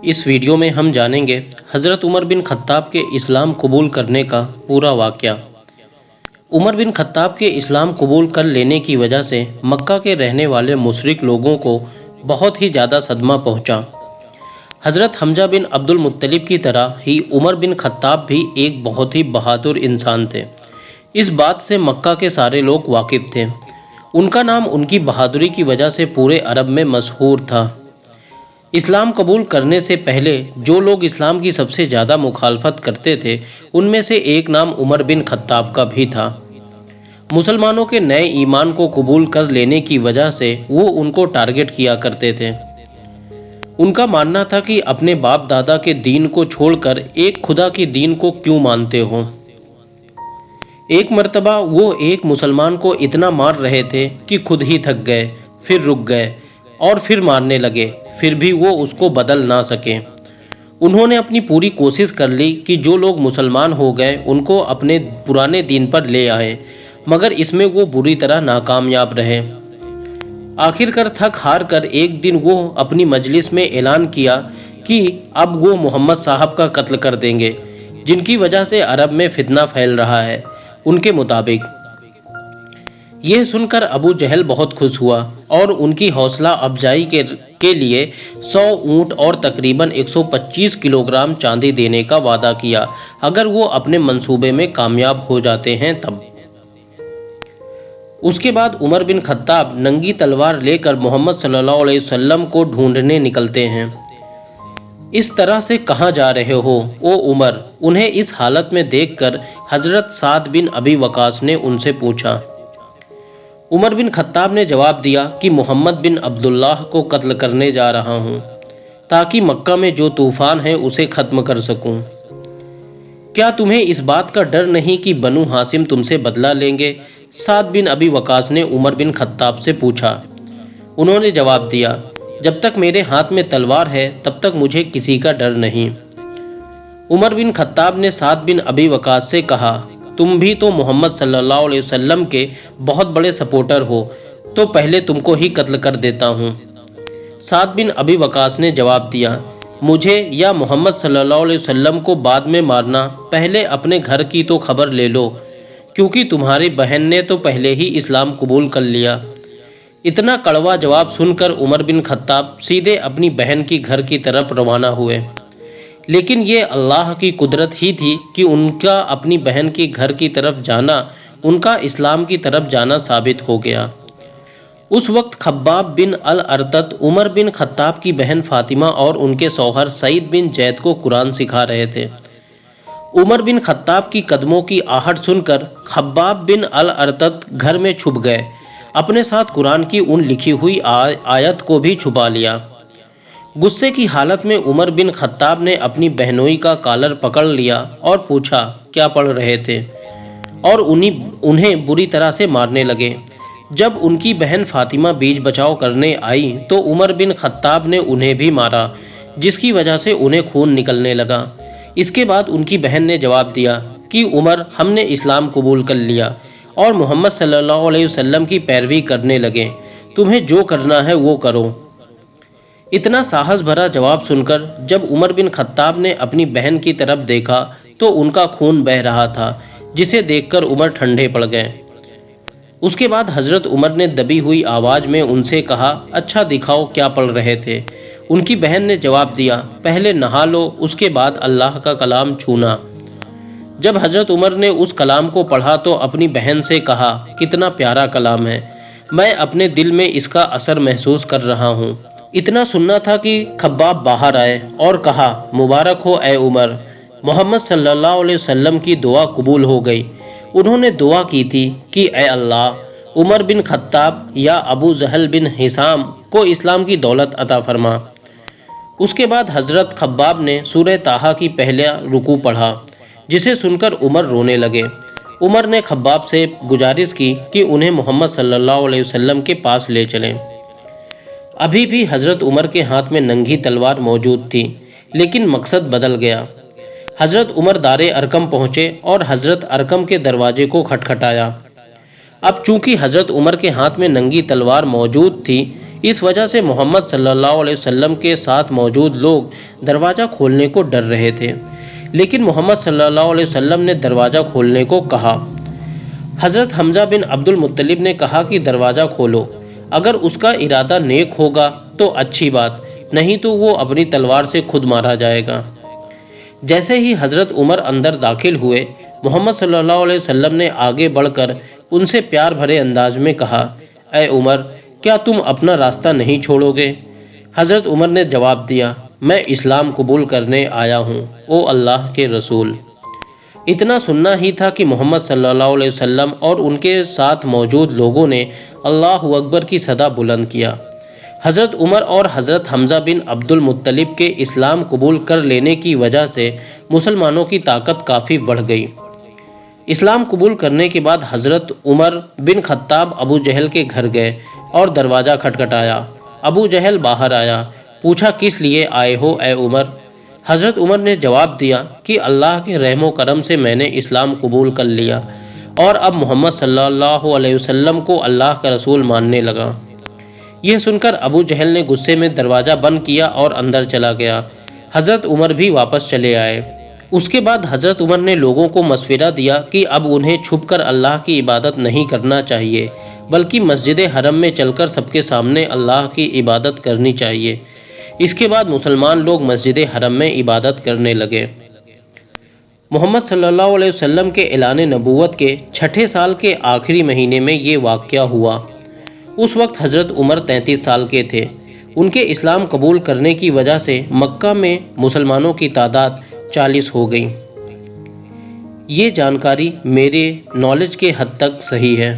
इस वीडियो में हम जानेंगे हज़रत उमर बिन खत्ताब के इस्लाम कबूल करने का पूरा वाक़या। उमर बिन खत्ताब के इस्लाम कबूल कर लेने की वजह से मक्का के रहने वाले मुशरिक लोगों को बहुत ही ज़्यादा सदमा पहुंचा। हज़रत हमजा बिन अब्दुल मुत्तलिब की तरह ही उमर बिन खत्ताब भी एक बहुत ही बहादुर इंसान थे। इस बात से मक्का के सारे लोग वाकिफ़ थे। उनका नाम उनकी बहादुरी की वजह से पूरे अरब में मशहूर था। इस्लाम कबूल करने से पहले जो लोग इस्लाम की सबसे ज़्यादा मुखालफत करते थे, उनमें से एक नाम उमर बिन खत्ताब का भी था। मुसलमानों के नए ईमान को कबूल कर लेने की वजह से वो उनको टारगेट किया करते थे। उनका मानना था कि अपने बाप दादा के दीन को छोड़कर एक खुदा की दीन को क्यों मानते हो। एक मर्तबा वो एक मुसलमान को इतना मार रहे थे कि खुद ही थक गए, फिर रुक गए और फिर मारने लगे, फिर भी वो उसको बदल ना सके। उन्होंने अपनी पूरी कोशिश कर ली कि जो लोग मुसलमान हो गए उनको अपने पुराने दीन पर ले आए, मगर इसमें वो बुरी तरह नाकामयाब रहे। आखिरकार थक हार कर एक दिन वो अपनी मजलिस में ऐलान किया कि अब वो मोहम्मद साहब का कत्ल कर देंगे, जिनकी वजह से अरब में फितना फैल रहा है। उनके मुताबिक यह सुनकर अबू जहल बहुत खुश हुआ और उनकी हौसला अफजाई के लिए 100 ऊँट और तकरीबन 125 किलोग्राम चांदी देने का वादा किया, अगर वो अपने मंसूबे में कामयाब हो जाते हैं तब। उसके बाद उमर बिन खत्ताब नंगी तलवार लेकर मोहम्मद सल्लल्लाहु अलैहि वसल्लम को ढूंढने निकलते हैं। इस तरह से कहाँ जा रहे हो ओ उमर? उन्हें इस हालत में देखकर हजरत साद बिन अबी वकास ने उनसे पूछा। उमर बिन खत्ताब ने जवाब दिया कि मोहम्मद बिन अब्दुल्लाह को कत्ल करने जा रहा हूँ, ताकि मक्का में जो तूफान है उसे ख़त्म कर सकूँ। क्या तुम्हें इस बात का डर नहीं कि बनु हाशिम तुमसे बदला लेंगे? साद बिन अबी वकास ने उमर बिन खत्ताब से पूछा। उन्होंने जवाब दिया, जब तक मेरे हाथ में तलवार है तब तक मुझे किसी का डर नहीं। उमर बिन खत्ताब ने साद बिन अबी वकास से कहा, तुम भी तो मोहम्मद सल्लल्लाहु अलैहि वसल्लम के बहुत बड़े सपोर्टर हो, तो पहले तुमको ही कत्ल कर देता हूँ। साद बिन अबी वकास ने जवाब दिया, मुझे या मोहम्मद सल्लल्लाहु अलैहि वसल्लम को बाद में मारना, पहले अपने घर की तो खबर ले लो, क्योंकि तुम्हारी बहन ने तो पहले ही इस्लाम कबूल कर लिया। इतना कड़वा जवाब सुनकर उमर बिन खत्ताब सीधे अपनी बहन की घर की तरफ रवाना हुए। लेकिन ये अल्लाह की कुदरत ही थी कि उनका अपनी बहन की घर की तरफ जाना उनका इस्लाम की तरफ जाना साबित हो गया। उस वक्त खब्बाब बिन अल अरतत उमर बिन खत्ताब की बहन फातिमा और उनके शौहर सईद बिन जैद को कुरान सिखा रहे थे। उमर बिन खत्ताब की कदमों की आहट सुनकर खब्बाब बिन अल अरतत घर में छुप गए, अपने साथ कुरान की उन लिखी हुई आयत को भी छुपा लिया। गुस्से की हालत में उमर बिन खत्ताब ने अपनी बहनोई का कॉलर पकड़ लिया और पूछा क्या पढ़ रहे थे, और उन्हें बुरी तरह से मारने लगे। जब उनकी बहन फातिमा बीच बचाव करने आई तो उमर बिन खत्ताब ने उन्हें भी मारा, जिसकी वजह से उन्हें खून निकलने लगा। इसके बाद उनकी बहन ने जवाब दिया कि उमर, हमने इस्लाम कबूल कर लिया और मोहम्मद सल्लल्लाहु अलैहि वसल्लम की पैरवी करने लगे, तुम्हें जो करना है वो करो। इतना साहस भरा जवाब सुनकर जब उमर बिन खत्ताब ने अपनी बहन की तरफ देखा तो उनका खून बह रहा था, जिसे देखकर उमर ठंडे पड़ गए। उसके बाद हजरत उमर ने दबी हुई आवाज़ में उनसे कहा, अच्छा दिखाओ क्या पढ़ रहे थे। उनकी बहन ने जवाब दिया, पहले नहा लो, उसके बाद अल्लाह का कलाम छूना। जब हजरत उमर ने उस कलाम को पढ़ा तो अपनी बहन से कहा, कितना प्यारा कलाम है, मैं अपने दिल में इसका असर महसूस कर रहा हूँ। इतना सुनना था कि खब्बाब बाहर आए और कहा, मुबारक हो ए उमर, मोहम्मद सल्लल्लाहु अलैहि वसल्लम की दुआ कबूल हो गई। उन्होंने दुआ की थी कि ए अल्लाह, उमर बिन खत्ताब या अबू जहल बिन हिसाम को इस्लाम की दौलत अता फरमा। उसके बाद हजरत खब्बाब ने सूरह ताहा की पहला रुकू पढ़ा, जिसे सुनकर उमर रोने लगे। उमर ने खब्बाब से गुजारिश की कि उन्हें मोहम्मद सल्लल्लाहु अलैहि वसल्लम के पास ले चलें। अभी भी हजरत उमर के हाथ में नंगी तलवार मौजूद थी, लेकिन मकसद बदल गया। हजरत उमर दारे अरकम पहुँचे और हजरत अरकम के दरवाजे को खटखटाया। अब चूंकि हजरत उमर के हाथ में नंगी तलवार मौजूद थी, اس وجہ سے محمد صلی اللہ علیہ وسلم کے ساتھ موجود لوگ دروازہ کھولنے کو ڈر رہے تھے، لیکن محمد صلی اللہ علیہ وسلم نے دروازہ کھولنے کو کہا۔ حضرت حمزہ بن عبد المطلب نے کہا کہ دروازہ کھولو، اگر اس کا ارادہ نیک ہوگا تو اچھی بات، نہیں تو وہ اپنی تلوار سے خود مارا جائے گا۔ جیسے ہی حضرت عمر اندر داخل ہوئے، محمد صلی اللہ علیہ وسلم نے آگے بڑھ کر ان سے پیار بھرے انداز میں کہا، اے عمر، کیا تم اپنا راستہ نہیں چھوڑو گے؟ حضرت عمر نے جواب دیا، میں اسلام قبول کرنے آیا ہوں، او اللہ کے رسول۔ اتنا سننا ہی تھا کہ محمد صلی اللہ علیہ وسلم اور ان کے ساتھ موجود لوگوں نے اللہ اکبر کی صدا بلند کیا۔ حضرت عمر اور حضرت حمزہ بن عبد المطلب کے اسلام قبول کر لینے کی وجہ سے مسلمانوں کی طاقت کافی بڑھ گئی۔ اسلام قبول کرنے کے بعد حضرت عمر بن خطاب ابو جہل کے گھر گئے اور دروازہ کھٹکھٹایا۔ ابو جہل باہر آیا، پوچھا، کس لیے آئے ہو اے عمر؟ حضرت عمر نے جواب دیا کہ اللہ کے رحم و کرم سے میں نے اسلام قبول کر لیا اور اب محمد صلی اللہ علیہ وسلم کو اللہ کا رسول ماننے لگا۔ یہ سن کر ابو جہل نے غصے میں دروازہ بند کیا اور اندر چلا گیا۔ حضرت عمر بھی واپس چلے آئے۔ اس کے بعد حضرت عمر نے لوگوں کو مشورہ دیا کہ اب انہیں چھپ کر اللہ کی عبادت نہیں کرنا چاہیے، بلکہ مسجد حرم میں چل کر سب کے سامنے اللہ کی عبادت کرنی چاہیے۔ اس کے بعد مسلمان لوگ مسجد حرم میں عبادت کرنے لگے۔ محمد صلی اللہ علیہ وسلم کے اعلان نبوت کے 6 سال کے آخری مہینے میں یہ واقعہ ہوا۔ اس وقت حضرت عمر 33 سال کے تھے۔ ان کے اسلام قبول کرنے کی وجہ سے مکہ میں مسلمانوں کی تعداد 40 ہو گئی۔ یہ جانکاری میرے نالج کے حد تک صحیح ہے۔